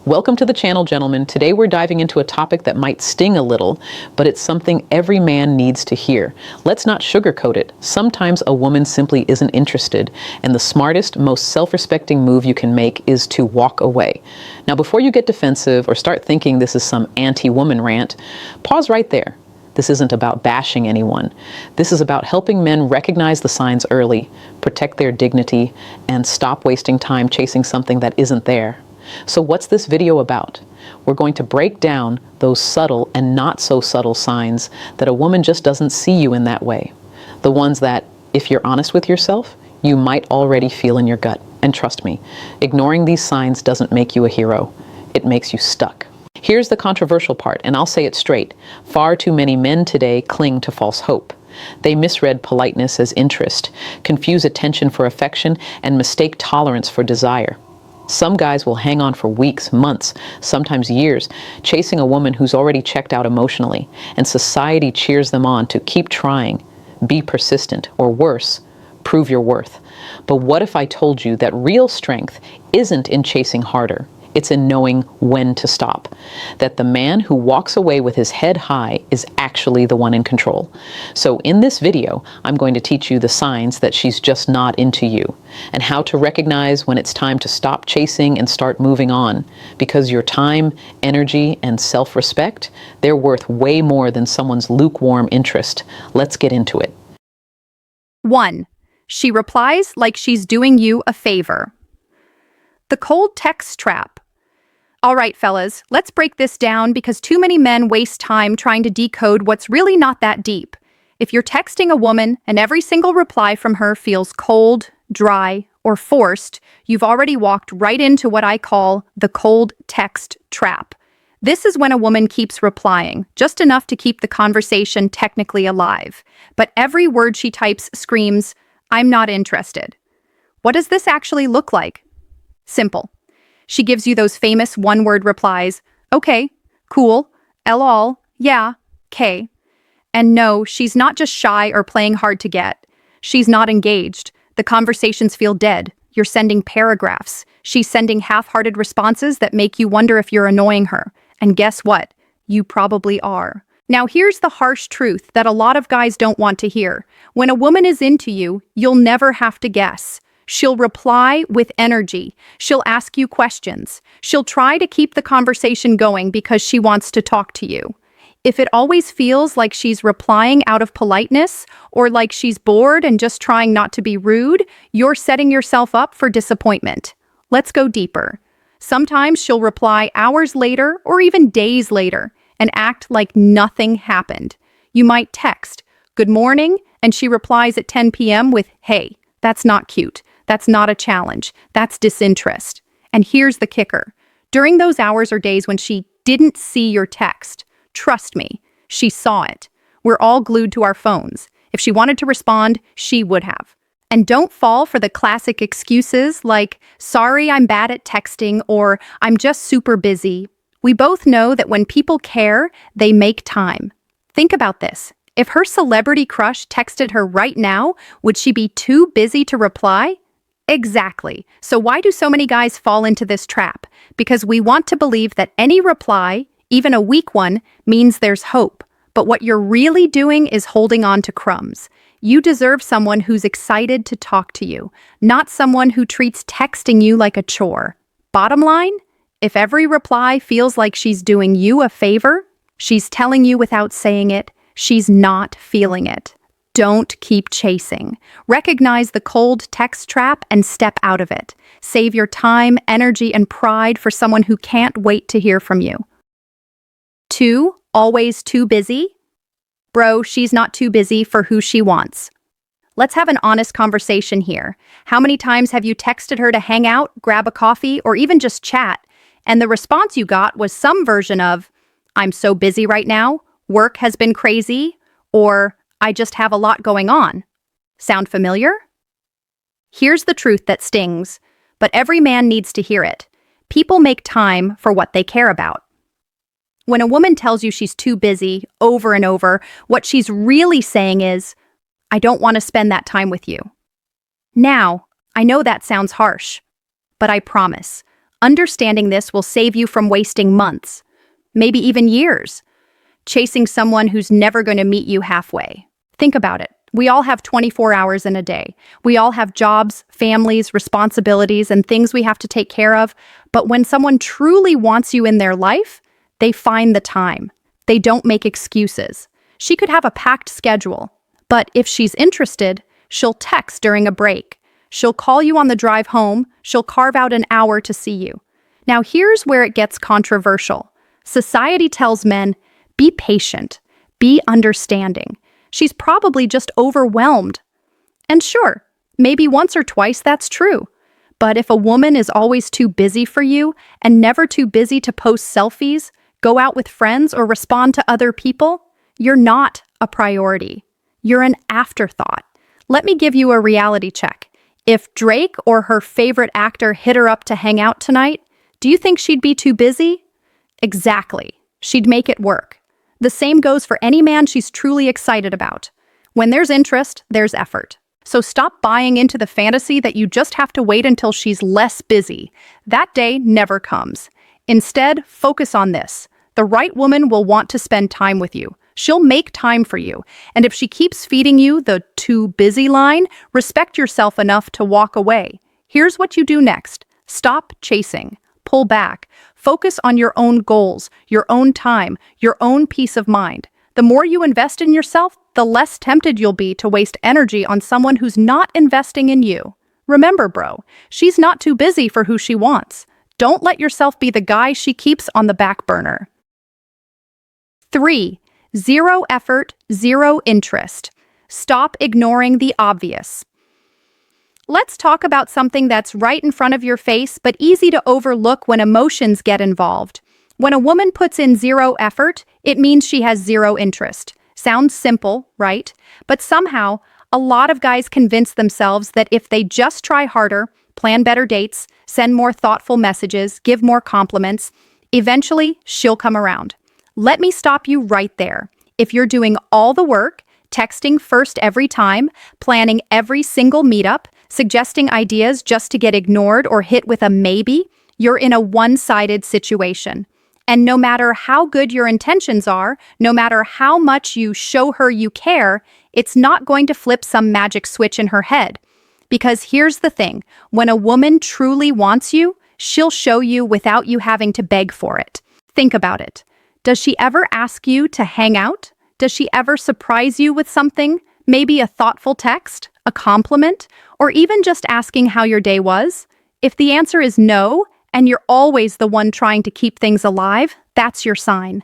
Welcome to the channel, gentlemen. Today we're diving into a topic that might sting a little, but it's something every man needs to hear. Let's not sugarcoat it. Sometimes a woman simply isn't interested, and the smartest, most self-respecting move you can make is to walk away. Now, before you get defensive or start thinking this is some anti-woman rant, pause right there. This isn't about bashing anyone. This is about helping men recognize the signs early, protect their dignity, and stop wasting time chasing something that isn't there. So what's this video about? We're going to break down those subtle and not so subtle signs that a woman just doesn't see you in that way. The ones that, if you're honest with yourself, you might already feel in your gut. And trust me, ignoring these signs doesn't make you a hero. It makes you stuck. Here's the controversial part, and I'll say it straight. Far too many men today cling to false hope. They misread politeness as interest, confuse attention for affection, and mistake tolerance for desire. Some guys will hang on for weeks, months, sometimes years, chasing a woman who's already checked out emotionally, and society cheers them on to keep trying, be persistent, or worse, prove your worth. But what if I told you that real strength isn't in chasing harder? It's in knowing when to stop. That the man who walks away with his head high is actually the one in control. So in this video, I'm going to teach you the signs that she's just not into you, and how to recognize when it's time to stop chasing and start moving on. Because your time, energy, and self-respect, they're worth way more than someone's lukewarm interest. Let's get into it. 1. She replies like she's doing you a favor. The cold text trap. All right, fellas, let's break this down because too many men waste time trying to decode what's really not that deep. If you're texting a woman and every single reply from her feels cold, dry, or forced, you've already walked right into what I call the cold text trap. This is when a woman keeps replying, just enough to keep the conversation technically alive. But every word she types screams, "I'm not interested." What does this actually look like? Simple. She gives you those famous one-word replies, "Okay, cool, lol, yeah, K." And no, she's not just shy or playing hard to get. She's not engaged. The conversations feel dead. You're sending paragraphs. She's sending half-hearted responses that make you wonder if you're annoying her. And guess what? You probably are. Now here's the harsh truth that a lot of guys don't want to hear. When a woman is into you, you'll never have to guess. She'll reply with energy. She'll ask you questions. She'll try to keep the conversation going because she wants to talk to you. If it always feels like she's replying out of politeness or like she's bored and just trying not to be rude, you're setting yourself up for disappointment. Let's go deeper. Sometimes she'll reply hours later or even days later and act like nothing happened. You might text, "Good morning," and she replies at 10 p.m. with, "Hey, that's not cute. That's not a challenge. That's disinterest." And here's the kicker. During those hours or days when she didn't see your text, trust me, she saw it. We're all glued to our phones. If she wanted to respond, she would have. And don't fall for the classic excuses like, "Sorry, I'm bad at texting," or "I'm just super busy." We both know that when people care, they make time. Think about this. If her celebrity crush texted her right now, would she be too busy to reply? Exactly. So why do so many guys fall into this trap? Because we want to believe that any reply, even a weak one, means there's hope. But what you're really doing is holding on to crumbs. You deserve someone who's excited to talk to you, not someone who treats texting you like a chore. Bottom line, if every reply feels like she's doing you a favor, she's telling you without saying it, she's not feeling it. Don't keep chasing. Recognize the cold text trap and step out of it. Save your time, energy, and pride for someone who can't wait to hear from you. 2. Always too busy? Bro, she's not too busy for who she wants. Let's have an honest conversation here. How many times have you texted her to hang out, grab a coffee, or even just chat, and the response you got was some version of, "I'm so busy right now," "Work has been crazy," or "I just have a lot going on"? Sound familiar? Here's the truth that stings, but every man needs to hear it. People make time for what they care about. When a woman tells you she's too busy over and over, what she's really saying is, "I don't want to spend that time with you." Now, I know that sounds harsh, but I promise, Understanding this will save you from wasting months, maybe even years, chasing someone who's never going to meet you halfway. Think about it. We all have 24 hours in a day. We all have jobs, families, responsibilities, and things we have to take care of. But when someone truly wants you in their life, they find the time. They don't make excuses. She could have a packed schedule, but if she's interested, she'll text during a break. She'll call you on the drive home. She'll carve out an hour to see you. Now, here's where it gets controversial. Society tells men, be patient, be understanding. She's probably just overwhelmed. And sure, maybe once or twice that's true. But if a woman is always too busy for you and never too busy to post selfies, go out with friends, or respond to other people, you're not a priority. You're an afterthought. Let me give you a reality check. If Drake or her favorite actor hit her up to hang out tonight, do you think she'd be too busy? Exactly. She'd make it work. The same goes for any man she's truly excited about. When there's interest, there's effort. So stop buying into the fantasy that you just have to wait until she's less busy. That day never comes. Instead, focus on this. The right woman will want to spend time with you. She'll make time for you. And if she keeps feeding you the too busy line, respect yourself enough to walk away. Here's what you do next. Stop chasing. Pull back. Focus on your own goals, your own time, your own peace of mind. The more you invest in yourself, the less tempted you'll be to waste energy on someone who's not investing in you. Remember, bro, she's not too busy for who she wants. Don't let yourself be the guy she keeps on the back burner. 3. Zero effort, zero interest. Stop ignoring the obvious. Let's talk about something that's right in front of your face but easy to overlook when emotions get involved. When a woman puts in zero effort, it means she has zero interest. Sounds simple, right? But somehow, a lot of guys convince themselves that if they just try harder, plan better dates, send more thoughtful messages, give more compliments, eventually she'll come around. Let me stop you right there. If you're doing all the work, texting first every time, planning every single meetup, suggesting ideas just to get ignored or hit with a maybe, you're in a one-sided situation. And no matter how good your intentions are, no matter how much you show her you care, it's not going to flip some magic switch in her head. Because here's the thing, when a woman truly wants you, she'll show you without you having to beg for it. Think about it. Does she ever ask you to hang out? Does she ever surprise you with something? Maybe a thoughtful text, a compliment, or even just asking how your day was? If the answer is no, and you're always the one trying to keep things alive, that's your sign.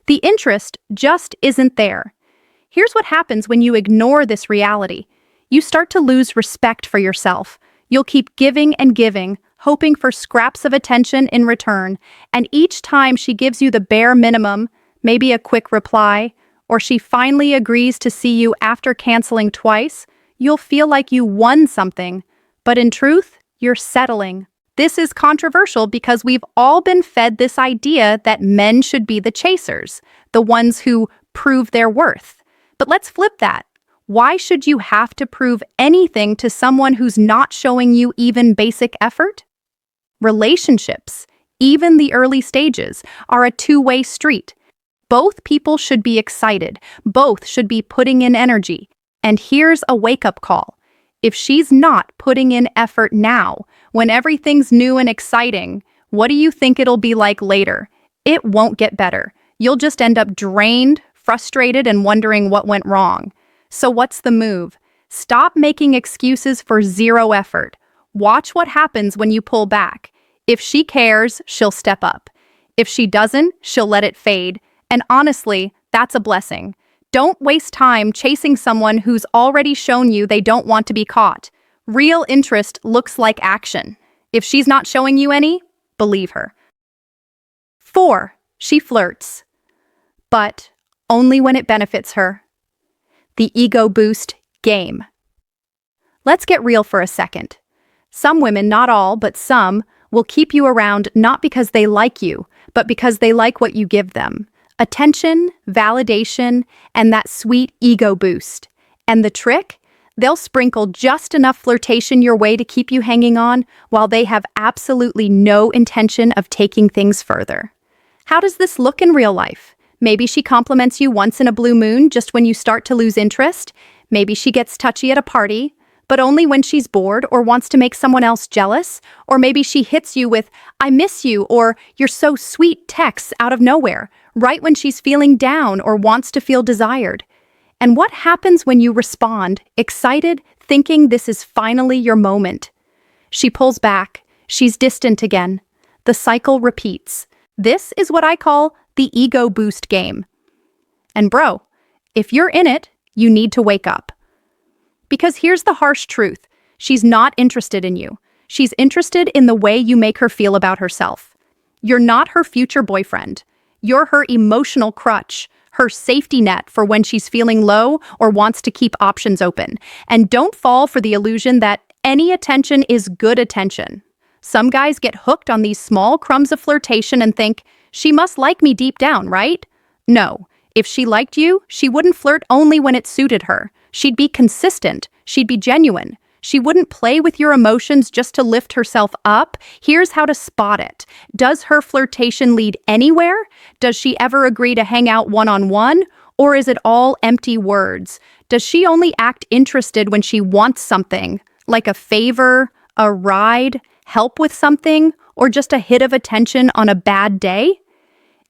The interest just isn't there. Here's what happens when you ignore this reality. You start to lose respect for yourself. You'll keep giving and giving, hoping for scraps of attention in return, and each time she gives you the bare minimum, maybe a quick reply, or she finally agrees to see you after canceling twice, you'll feel like you won something, but in truth, you're settling. This is controversial because we've all been fed this idea that men should be the chasers, the ones who prove their worth. But let's flip that. Why should you have to prove anything to someone who's not showing you even basic effort? Relationships, even the early stages, are a two-way street. Both people should be excited. Both should be putting in energy. And here's a wake-up call. If she's not putting in effort now, when everything's new and exciting, what do you think it'll be like later? It won't get better. You'll just end up drained, frustrated, and wondering what went wrong. So what's the move? Stop making excuses for zero effort. Watch what happens when you pull back. If she cares, she'll step up. If she doesn't, she'll let it fade. And honestly, that's a blessing. Don't waste time chasing someone who's already shown you they don't want to be caught. Real interest looks like action. If she's not showing you any, believe her. 4. She flirts. But only when it benefits her. The ego boost game. Let's get real for a second. Some women, not all, but some, will keep you around not because they like you, but because they like what you give them. Attention, validation, and that sweet ego boost. And the trick? They'll sprinkle just enough flirtation your way to keep you hanging on, while they have absolutely no intention of taking things further. How does this look in real life? Maybe she compliments you once in a blue moon just when you start to lose interest. Maybe she gets touchy at a party, but only when she's bored or wants to make someone else jealous. Or maybe she hits you with, "I miss you," or "You're so sweet" texts out of nowhere, right when she's feeling down or wants to feel desired. And what happens when you respond, excited, thinking this is finally your moment? She pulls back. She's distant again. The cycle repeats. This is what I call the ego boost game. And bro, if you're in it, you need to wake up. Because here's the harsh truth. She's not interested in you. She's interested in the way you make her feel about herself. You're not her future boyfriend. You're her emotional crutch, her safety net for when she's feeling low or wants to keep options open. And don't fall for the illusion that any attention is good attention. Some guys get hooked on these small crumbs of flirtation and think, she must like me deep down, right? No. If she liked you, she wouldn't flirt only when it suited her. She'd be consistent. She'd be genuine. She wouldn't play with your emotions just to lift herself up. Here's how to spot it. Does her flirtation lead anywhere? Does she ever agree to hang out one-on-one? Or is it all empty words? Does she only act interested when she wants something, like a favor, a ride, help with something, or just a hit of attention on a bad day?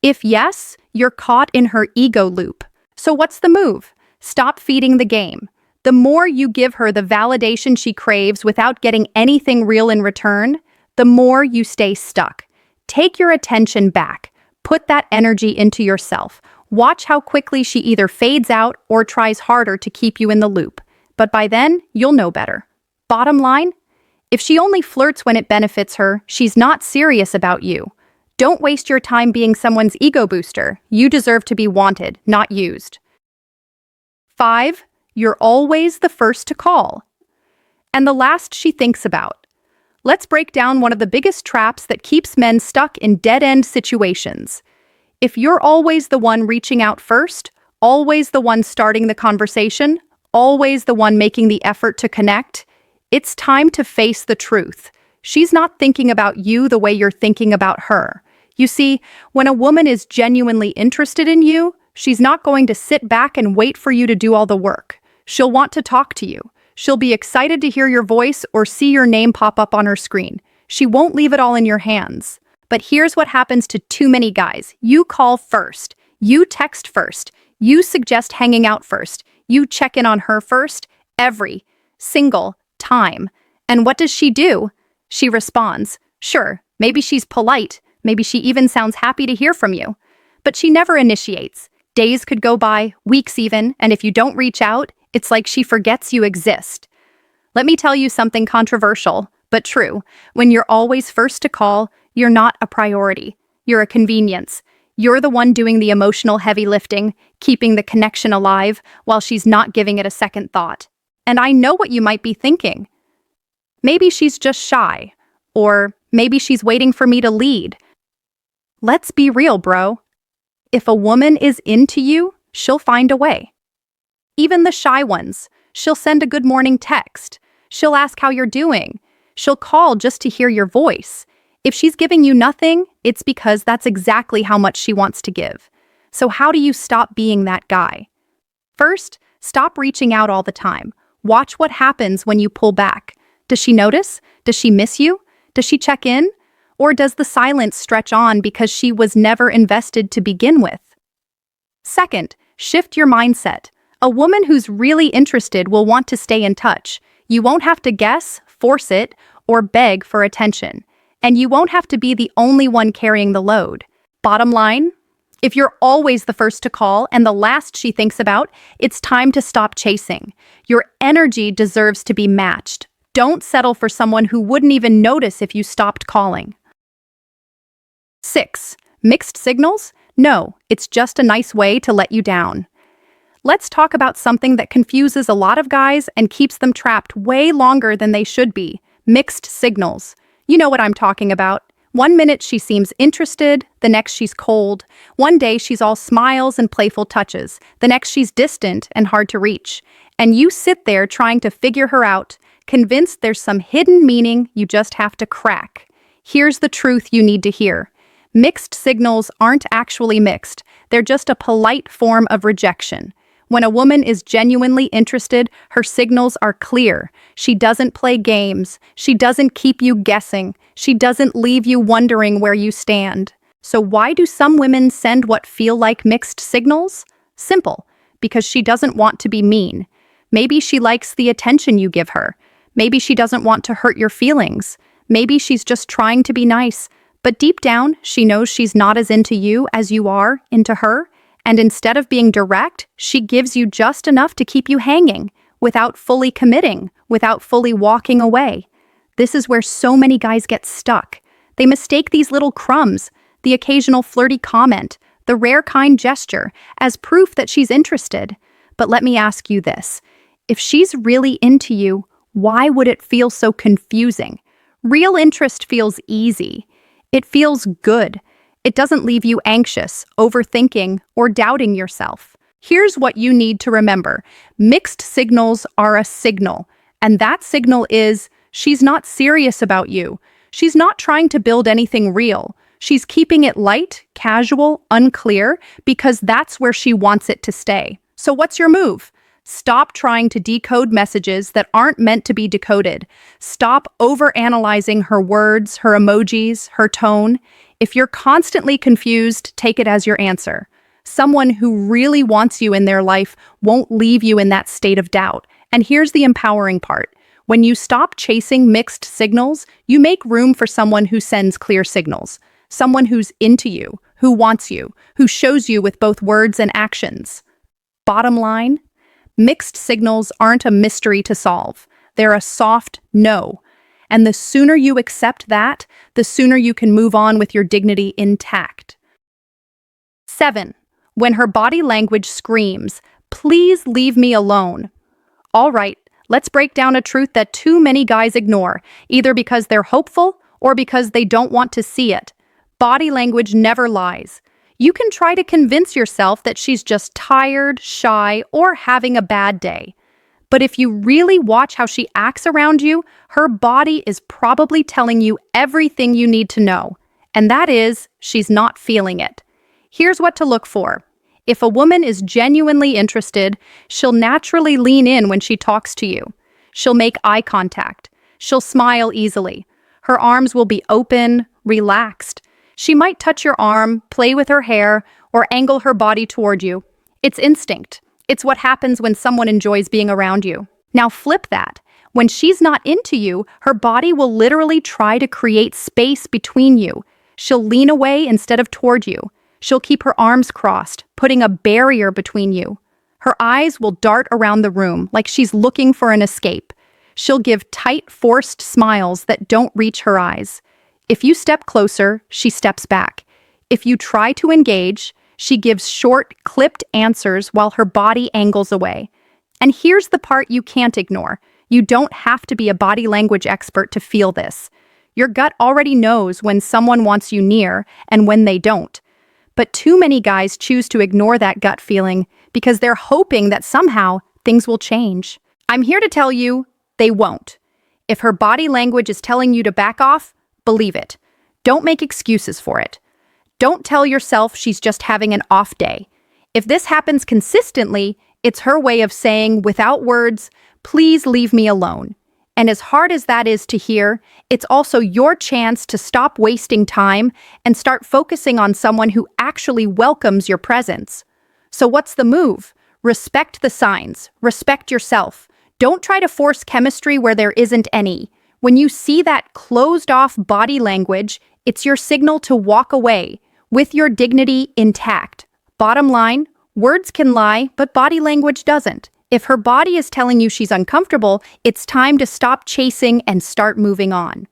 If yes, you're caught in her ego loop. So what's the move? Stop feeding the game. The more you give her the validation she craves without getting anything real in return, the more you stay stuck. Take your attention back. Put that energy into yourself. Watch how quickly she either fades out or tries harder to keep you in the loop. But by then, you'll know better. Bottom line, if she only flirts when it benefits her, she's not serious about you. Don't waste your time being someone's ego booster. You deserve to be wanted, not used. 5. You're always the first to call. And the last she thinks about. Let's break down one of the biggest traps that keeps men stuck in dead-end situations. If you're always the one reaching out first, always the one starting the conversation, always the one making the effort to connect, it's time to face the truth. She's not thinking about you the way you're thinking about her. You see, when a woman is genuinely interested in you, she's not going to sit back and wait for you to do all the work. She'll want to talk to you. She'll be excited to hear your voice or see your name pop up on her screen. She won't leave it all in your hands. But here's what happens to too many guys. You call first. You text first. You suggest hanging out first. You check in on her first. Every single time. And what does she do? She responds. Sure, maybe she's polite. Maybe she even sounds happy to hear from you. But she never initiates. Days could go by, weeks even, and if you don't reach out, it's like she forgets you exist. Let me tell you something controversial, but true. When you're always first to call, you're not a priority. You're a convenience. You're the one doing the emotional heavy lifting, keeping the connection alive, while she's not giving it a second thought. And I know what you might be thinking. Maybe she's just shy, or maybe she's waiting for me to lead. Let's be real, bro. If a woman is into you, she'll find a way. Even the shy ones, she'll send a good morning text. She'll ask how you're doing. She'll call just to hear your voice. If she's giving you nothing, it's because that's exactly how much she wants to give. So how do you stop being that guy? First, stop reaching out all the time. Watch what happens when you pull back. Does she notice? Does she miss you? Does she check in? Or does the silence stretch on because she was never invested to begin with? Second, shift your mindset. A woman who's really interested will want to stay in touch. You won't have to guess, force it, or beg for attention. And you won't have to be the only one carrying the load. Bottom line, if you're always the first to call and the last she thinks about, it's time to stop chasing. Your energy deserves to be matched. Don't settle for someone who wouldn't even notice if you stopped calling. 6. Mixed signals? No, it's just a nice way to let you down. Let's talk about something that confuses a lot of guys and keeps them trapped way longer than they should be. Mixed signals. You know what I'm talking about. One minute she seems interested, the next she's cold. One day she's all smiles and playful touches. The next she's distant and hard to reach. And you sit there trying to figure her out, convinced there's some hidden meaning you just have to crack. Here's the truth you need to hear. Mixed signals aren't actually mixed. They're just a polite form of rejection. When a woman is genuinely interested, her signals are clear. She doesn't play games. She doesn't keep you guessing. She doesn't leave you wondering where you stand. So why do some women send what feel like mixed signals? Simple. Because she doesn't want to be mean. Maybe she likes the attention you give her. Maybe she doesn't want to hurt your feelings. Maybe she's just trying to be nice. But deep down, she knows she's not as into you as you are into her. And instead of being direct, she gives you just enough to keep you hanging, without fully committing, without fully walking away. This is where so many guys get stuck. They mistake these little crumbs, the occasional flirty comment, the rare kind gesture, as proof that she's interested. But let me ask you this. If she's really into you, why would it feel so confusing? Real interest feels easy. It feels good. It doesn't leave you anxious, overthinking, or doubting yourself. Here's what you need to remember. Mixed signals are a signal, and that signal is she's not serious about you. She's not trying to build anything real. She's keeping it light, casual, unclear, because that's where she wants it to stay. So what's your move? Stop trying to decode messages that aren't meant to be decoded. Stop overanalyzing her words, her emojis, her tone. If you're constantly confused, take it as your answer. Someone who really wants you in their life won't leave you in that state of doubt. And here's the empowering part. When you stop chasing mixed signals, you make room for someone who sends clear signals. Someone who's into you, who wants you, who shows you with both words and actions. Bottom line, mixed signals aren't a mystery to solve. They're a soft no. And the sooner you accept that, the sooner you can move on with your dignity intact. 7. When her body language screams, "Please leave me alone." All right, let's break down a truth that too many guys ignore, either because they're hopeful or because they don't want to see it. Body language never lies. You can try to convince yourself that she's just tired, shy, or having a bad day. But if you really watch how she acts around you, her body is probably telling you everything you need to know. And that is, she's not feeling it. Here's what to look for. If a woman is genuinely interested, she'll naturally lean in when she talks to you. She'll make eye contact. She'll smile easily. Her arms will be open, relaxed. She might touch your arm, play with her hair, or angle her body toward you. It's instinct. It's what happens when someone enjoys being around you. Now flip that. When she's not into you, her body will literally try to create space between you. She'll lean away instead of toward you. She'll keep her arms crossed, putting a barrier between you. Her eyes will dart around the room like she's looking for an escape. She'll give tight, forced smiles that don't reach her eyes. If you step closer, she steps back. If you try to engage, she gives short, clipped answers while her body angles away. And here's the part you can't ignore. You don't have to be a body language expert to feel this. Your gut already knows when someone wants you near and when they don't. But too many guys choose to ignore that gut feeling because they're hoping that somehow things will change. I'm here to tell you, they won't. If her body language is telling you to back off, believe it. Don't make excuses for it. Don't tell yourself she's just having an off day. If this happens consistently, it's her way of saying, without words, "Please leave me alone." And as hard as that is to hear, it's also your chance to stop wasting time and start focusing on someone who actually welcomes your presence. So what's the move? Respect the signs. Respect yourself. Don't try to force chemistry where there isn't any. When you see that closed-off body language, it's your signal to walk away, with your dignity intact. Bottom line, words can lie, but body language doesn't. If her body is telling you she's uncomfortable, it's time to stop chasing and start moving on.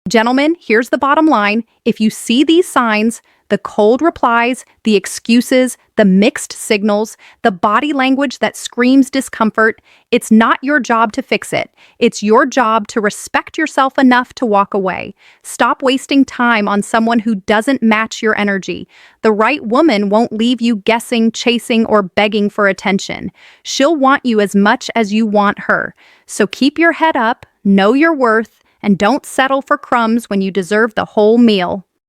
Gentlemen, here's the bottom line. If you see these signs, The cold replies, the excuses, the mixed signals, the body language that screams discomfort. It's not your job to fix it. It's your job to respect yourself enough to walk away. Stop wasting time on someone who doesn't match your energy. The right woman won't leave you guessing, chasing, or begging for attention. She'll want you as much as you want her. So keep your head up, know your worth, and don't settle for crumbs when you deserve the whole meal.